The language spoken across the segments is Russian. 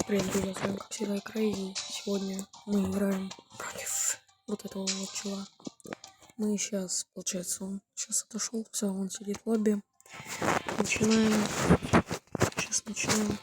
Привет, друзья, с вами как всегда Крейзи. Сегодня мы играем против вот этого вот чела. Мы сейчас, получается, он сейчас отошел, все, он сидит в лобби. Начинаем. Сейчас начинаем.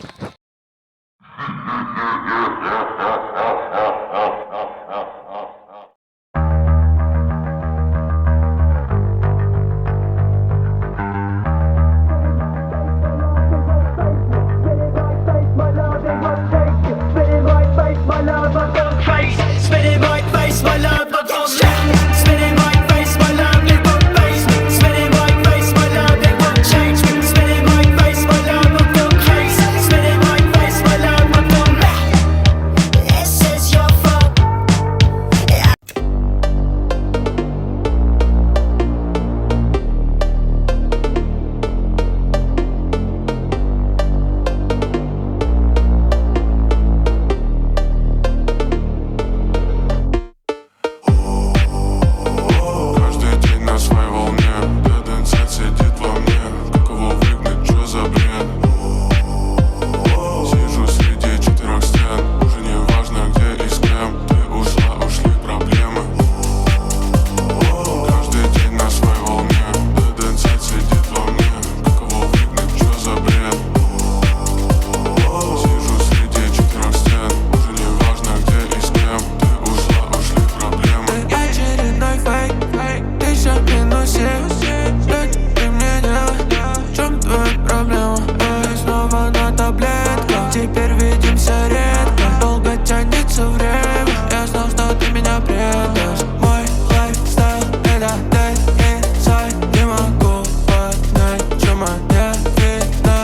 Теперь видимся редко, долго тянется время. Я знал, что ты меня предашь. Мой лайфстайл — это dead inside. Не могу понять, что мне видно.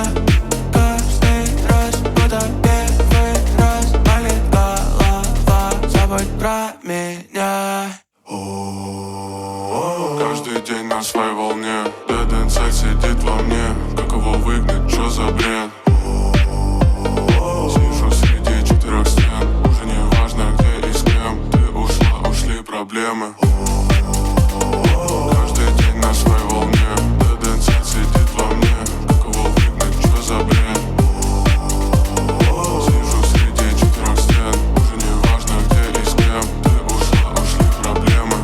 Каждый раз, будто первый раз. Болит голова, забудь про меня. Каждый день на своей волне. Dead inside сидит во мне. Как его выгнать, что за бред? Сижу среди четырех стен. Уже не важно, где и с кем. Ты ушла, ушли проблемы. Каждый день на своей волне. Dead inside сидит во мне. Как его выгнать, что за бред? Сижу среди четырех стен. Уже не важно, где и с кем. Ты ушла, ушли проблемы.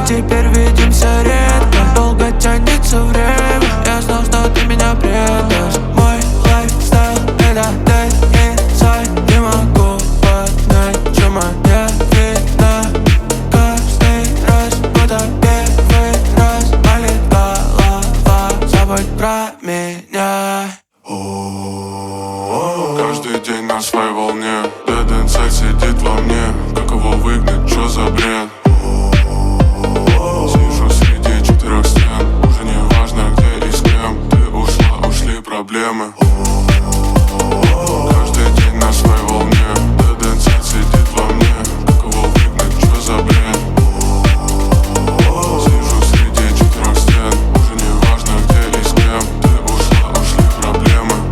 Теперь видимся редко, долго тянется время. Я знал, что ты меня предашь. Мой лайфстайл — это dead inside. Не могу понять, что мне видно. Каждый раз, будто первый раз. Болит голова, забудь про меня. Каждый день на своей волне. Dead inside сидит во мне. Как его выгнать, что за бред? Сижу среди четырех стен. Уже не важно, где и с кем. Ты ушла, ушли проблемы. Каждый день на своей волне. Dead inside сидит во мне. Как его выгнать, что за бред? Сижу среди четырех стен. Уже не важно, где и с кем. Ты ушла, ушли проблемы.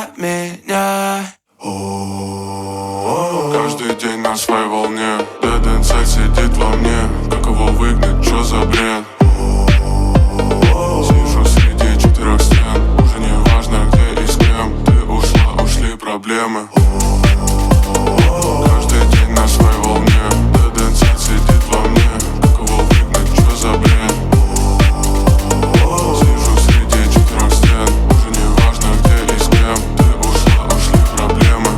про меня. Каждый день на своей волне. Dead Inside сидит во мне. Как его выгнать, чё за бред? Сижу среди четырех стен. Уже не важно где и с кем. Ты ушла, ушли проблемы. Каждый день на своей волне. Dead Inside сидит во мне. Как его выгнать, чё за бред? Сижу среди четырех стен. Уже не важно где и с кем. Ты ушла, ушли проблемы.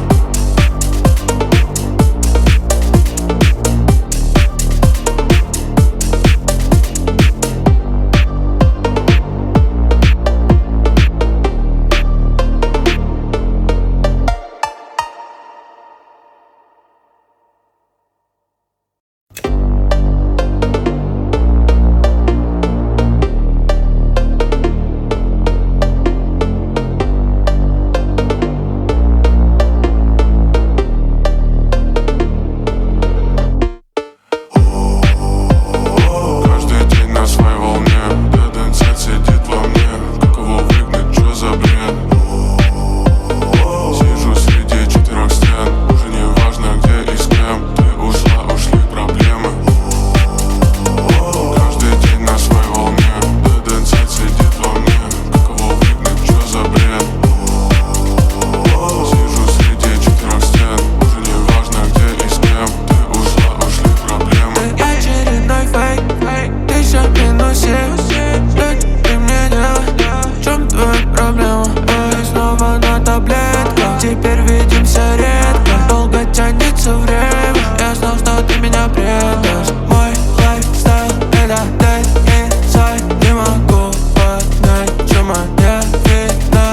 Каждый день на своей волне. Dead Inside сидит во мне. Как его выгнать, чё за бред? Сижу среди четырех стен. Уже не важно где и с кем. Ты ушла, ушли проблемы. Каждый день на своей волне. Dead Inside сидит во мне. Как его выгнать, чё за бред? Сижу среди четырех стен. Уже не важно где и с кем. Ты ушла, ушли проблемы. Очередной фейк, ты всё в минусе. Что теперь мне делать? В чем твоя проблема? Эй, снова на таблетках. Теперь видимся редко. Долго тянется время. Я знал, что ты меня предашь. Мой лайфстайл — это dead inside. Не могу понять, чё моя вина.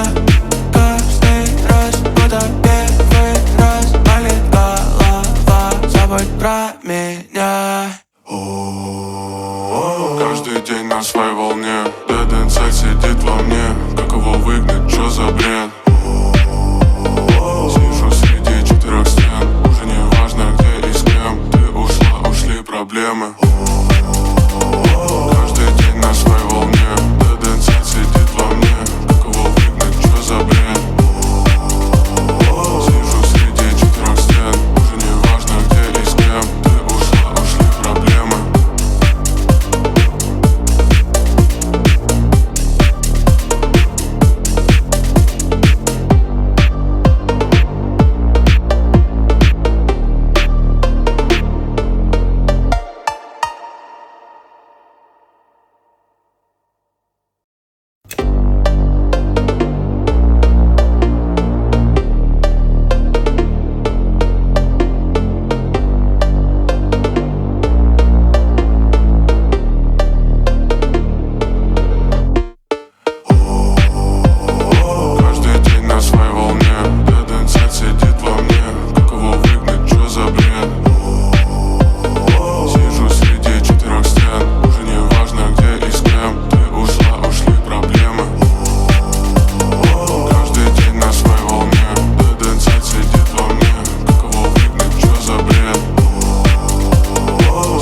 Каждый раз, будто первый раз. Болит голова, забудь про меня. Каждый день на своей волне. Dead Inside сидит во мне. Как его выгнать, чё за бред? Сижу среди четырех стен. Уже не важно где и с кем. Ты ушла, ушли проблемы. Каждый день на своей волне. Dead Inside сидит во мне. Как его выгнать, чё за бред? Сижу среди четырех стен. Уже не важно где и с кем. Ты ушла, ушли проблемы. Каждый день на своей волне. Dead Inside сидит во мне. Как его выгнать, чё за бред? Сижу среди четырех стен. Уже не важно где и с кем. Ты ушла, ушли проблемы. Каждый день на своей волне. Dead Inside сидит во мне. Как его выгнать, чё за бред?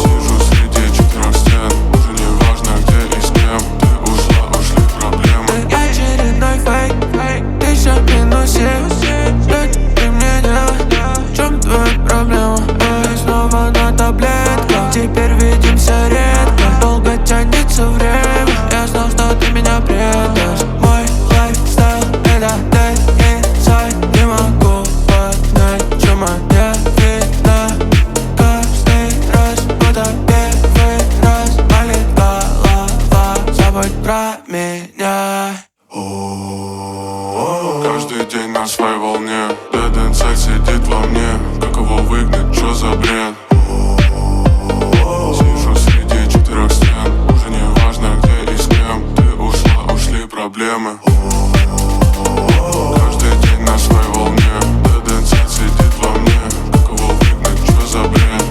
Сижу среди четырех стен. Уже не важно где и с кем. Ты ушла, ушли проблемы. Очередной фейк, ты всё в минусе. Что теперь мне делать? В чем твоя проблема? Эй, снова на таблетках. Теперь видимся редко. Долго тянется время. Я знал, что ты меня предашь. Мой лайфстайл — это dead inside. Не могу понять, чё моя вина. Каждый раз, будто первый раз. Болит голова, забудь про меня. Каждый день на своей волне. Dead Inside сидит во мне. Как его выгнать, чё за бред? Сижу среди четырех стен. Уже не важно где и с кем. Ты ушла, ушли проблемы. Каждый день на своей волне. Dead Inside сидит во мне. Как его выгнать, чё за бред?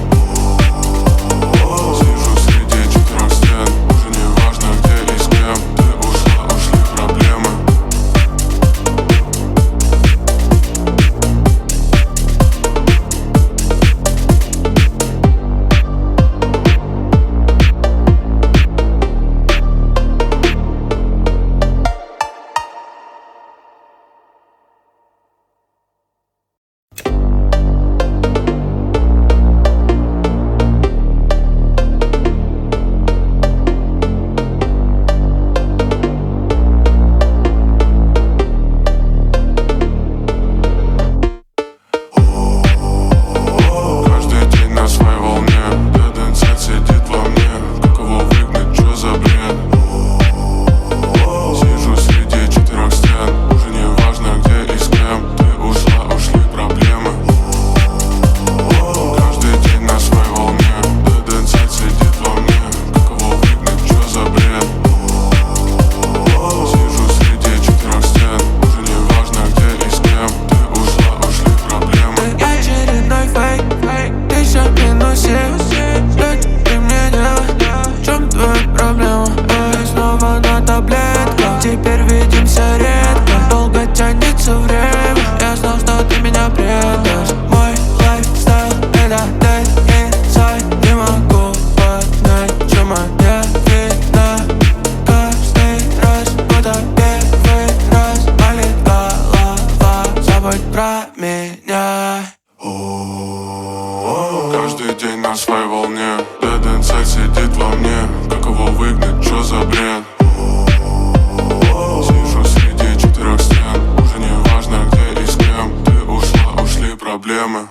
Сижу среди четырех стен. Уже не важно где и с кем. Ты ушла, ушли проблемы. забудь про меня. Каждый день на своей волне. Dead Inside сидит во мне. Как его выгнать, чё за бред? Сижу среди четырех стен. Уже не важно где и с кем. Ты ушла, ушли проблемы.